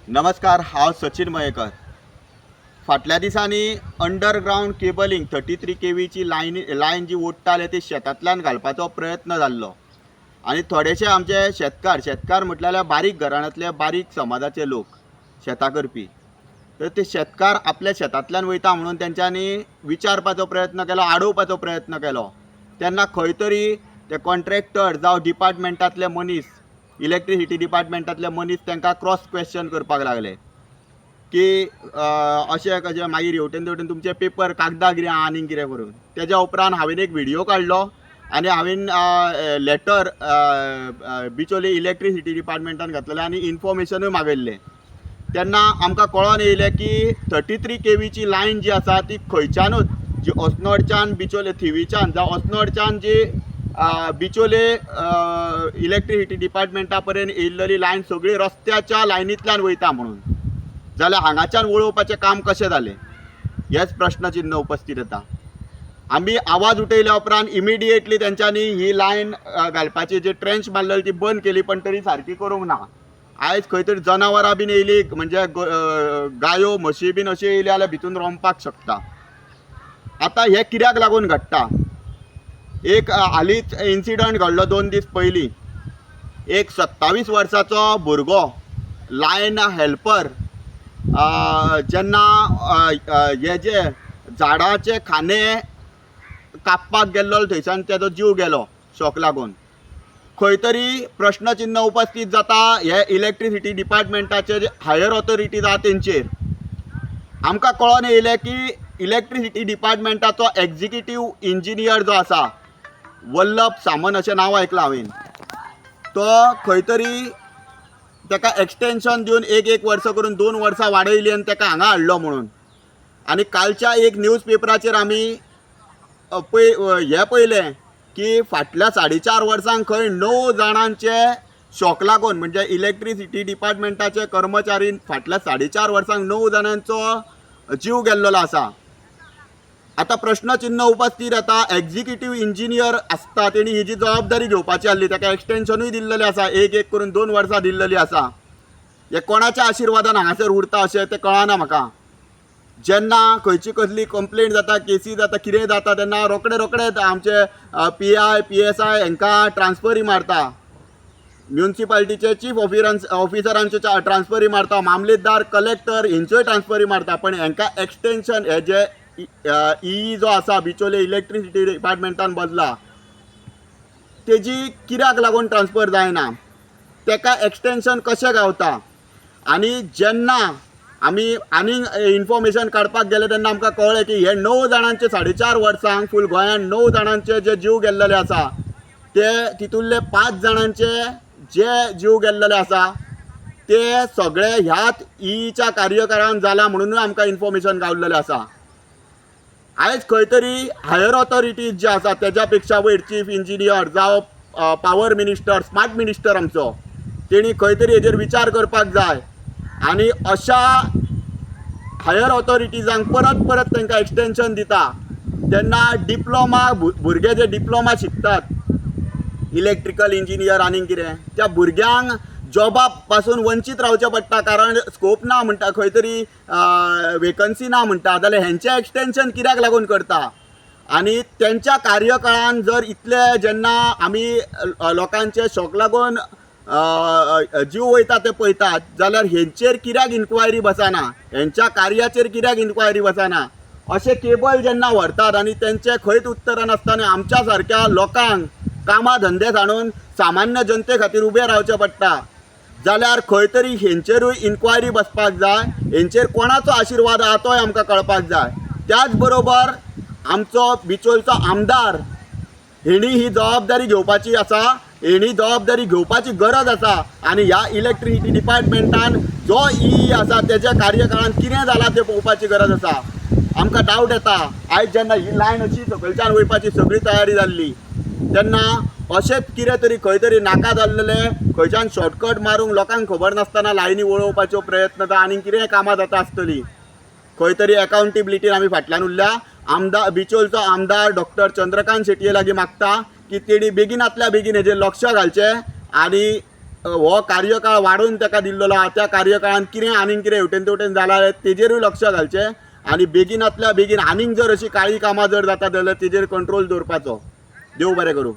नमस्कार, हांव सचिन मयेकर. फाटल्या दिसांनी अंडरग्राउंड केबलिंग 33 केवीची लायन जी ओडटाले ती शेतांतल्यान घालपाचो प्रयत्न जाल्लो आणि थोडेशे आमचे शेतकार म्हटल्यार बारीक घराण्यांतले बारीक समाजाचे लोक शेतां करपी, तर ते शेतकार आपल्या शेतांतल्यान वयता म्हणून तेंच्यांनी विचारपाचो प्रयत्न केलो, आडोवपाचो प्रयत्न केलो. तेन्ना खंय तरी ते कॉन्ट्रॅक्टर जावं डिपार्टमेंटांतले मनीस, इलेक्ट्रिसिटी डिपार्टमेंटांतले मनीस तांकां क्रॉस क्वेश्चन करपाक लागले की अशें कशें, मागीर हेवटेन तेवटेन तुमचे पेपर कागदां कितें आनी कितें करून. तेज्या उपरांत हांवें एक व्हिडिओ काडलो आनी हांवें लेटर बिचोली इलेक्ट्रिसिटी डिपार्टमेंटान घातलेलें आनी इन्फॉर्मेशनूय मागयल्लें. तेन्ना आमकां कळोन येयलें की 33 केवीची लायन जी आसा ती खंयच्यानूच, जी अस्नोडच्यान बिचोले थिवीच्यान जावं अस्नोडच्यान जी बिचोले इलेक्ट्रिसिटी डिपार्टमेंटा पर्यंत येयल्ली लायन सगळी रस्त्याच्या लायनींतल्यान वयता म्हणून. जाल्यार हांगाच्यान वळोवपाचें काम कशें जालें हेच प्रश्नचिन्ह उपस्थित येता. आमी आवाज उठयल्या उपरांत इमिडिएटली तेंच्यांनी ही लायन घालपाची जी ट्रेंच मारलेली ती बंद केली, पण तरी सारकी करूंक ना. आयज खंय तरी जनावरां बीन येयली, म्हणजे गायो म्हशी बीन अश्यो येयल्यो जाल्यार भितून रोंवपाक शकता. आतां हें कित्याक लागून घडटा? एक हालींच इन्सिडंट घडलो 2 दीस पयलीं. एक 27 वर्साचो भुरगो लायन हेल्पर जेन्ना हे जे झाडाचे खाने कापपाक गेल्लो थंयच्यान तेजो जीव गेलो शॉक लागून. खंय तरी प्रश्नचिन्ह उपस्थित जाता हे इलेक्ट्रिसिटी डिपार्टमेंटाचे जे हायर ऑथॉरिटीज आहा तेंचेर. आमकां कळोन येयलें की इलेक्ट्रिसिटी डिपार्टमेंटाचो एक्झिक्युटीव इंजिनियर जो आसा, वल्लभ सामंत अशें नांव आयकलां हांवें, तो खंय तरी ताका एक्सटेंशन दिवन एक वर्स करून 2 वर्सां वाडयली आनी ताका हांगा हाडलो म्हणून. आनी कालच्या एक न्यूज पेपराचेर आमी हें पळयलें की फाटल्या 4.5 वर्सांक खंय 9 जाणांचे शॉक लागून, म्हणजे इलेक्ट्रिसिटी डिपार्टमेंटाचे कर्मचारी फाटल्या 4.5 वर्सांक 9 जाणांचो जीव गेल्लो आसा. आतां प्रश्नचिन्ह उपस्थित येता, एक्झिक्युटीव इंजिनियर आसता तेणी ही जी जबाबदारी घेवपाची आसली, ताका एक्सटेंशनूय दिल्लेलें आसा, एक करून 2 वर्सां दिल्लेलीं आसा. हे कोणाच्या आशिर्वादान हांगासर उरता अशें तें कळना म्हाका. जेन्ना खंयची कसली कंप्लेंट जाता, केसी जाता, कितें जाता तेन्ना रोखडे आमचे PI PSI हांकां ट्रान्सफरी मारता, म्युनिसिपालिटीचे चीफ ऑफिसरांचे ट्रान्सफरी मारता, मामलेदार कलेक्टर हेंच्योय ट्रान्सफरी मारता. पण हांकां एक्सटेंशन हे जे जो आसा बिचोले इलेक्ट्रिसिटी डिपार्टमेंटान बदला, तेजी कित्याक लागून ट्रान्सफर जायना, तेका एक्सटेंशन कशें गावता. आनी जेन्ना आमी आनी इन्फॉर्मेशन काडपाक गेले तेन्ना आमकां कळ्ळें की हे 9 जाणांचे 4.5 वर्सांक फूल गोंयान 9 जाणांचे जे जीव गेल्लेले आसा, ते तितूंतले 5 जाणांचे जे जीव गेल्लेले आसा ते सगळे ह्याच ईच्या कार्यकाळान जाला म्हणूनूय आमकां इन्फॉर्मेशन गावल्लेलें आसा. आयज खंय तरी हायर ऑथॉरिटीज जे आसा तेज्या पेक्षा वयर चीफ इंजिनियर जावं पावर मिनिस्टर, स्मार्ट मिनिस्टर आमचो, तेणी खंय तरी हेजेर विचार करपाक जाय आनी अशा हायर ऑथॉरिटीजांक परत तांकां एक्सटेंशन दिता तेन्ना डिप्लोमा भुरगे जे डिप्लोमा शिकतात इलेक्ट्रिकल इंजिनियर आनी कितें, त्या भुरग्यांक जॉबा पासून वंचीत रावचें पडटा, कारण स्कोप ना म्हणटा, खंय तरी वेकन्सी ना म्हणटा. जाल्यार हेंचें एक्सटेंशन कित्याक लागून करता? आनी तेंच्या कार्यकाळान जर इतले जेन्ना आमी लोकांचे शॉक लागून जीव वयता ते पळयतात, जाल्यार हेंचेर कित्याक इन्क्वायरी बसना, हेंच्या कार्याचेर कित्याक इन्क्वायरी बसना. अशें केबल जेन्ना व्हरतात आनी तेंचें खंयच उत्तर नासतना आमच्या सारक्या लोकांक कामा धंदे सांडून सामान्य जनते खातीर उबें रावचें पडटा, जाल्यार खंय तरी हेंचेरूय इन्क्वायरी बसपाक जाय. हेंचेर कोणाचो आशिर्वाद आहा तोय आमकां कळपाक जाय. त्याच बरोबर आमचो बिचोलचो आमदार हेणी ही जबाबदारी घेवपाची आसा, हेणी जबाबदारी घेवपाची गरज आसा. आनी ह्या इलेक्ट्रिसिटी डिपार्टमेंटान जो आसा तेज्या कार्यकाळान कितें जालां तें पळोवपाची गरज आसा. आमकां डावट येता, आयज जेन्ना ही लायन अशी सकयल्यान वयपाची सगळी तयारी जाल्ली तेन्ना अशेंच कितें तरी खंय तरी नाका जाल्लेले, खंयच्यान शॉर्टकट मारूंक लोकांक खबर नासतना लायनी वळोवपाच्यो प्रयत्न जाता आनी कितें कामां जाता आसतली. खंय तरी अकावंटेबिलिटीन आमी फाटल्यान उरल्या. बिचोलचो आमदार डॉक्टर चंद्रकांत शेटये लागीं मागता की तेणी बेगिनांतल्या बेगीन हेजेर लक्ष घालचें आनी हो कार्यकाळ वाडोवन ताका दिल्लो आहा त्या कार्यकाळान कितें आनीक कितें हेवटेन तेवटेन जाल्यार तेजेरूय लक्ष घालचें आनी बेगिनांतल्या बेगीन आनीक जर अशी काळी कामां जर जाता जाल्यार तेजेर कंट्रोल दवरपाचो. देव बरें करूं.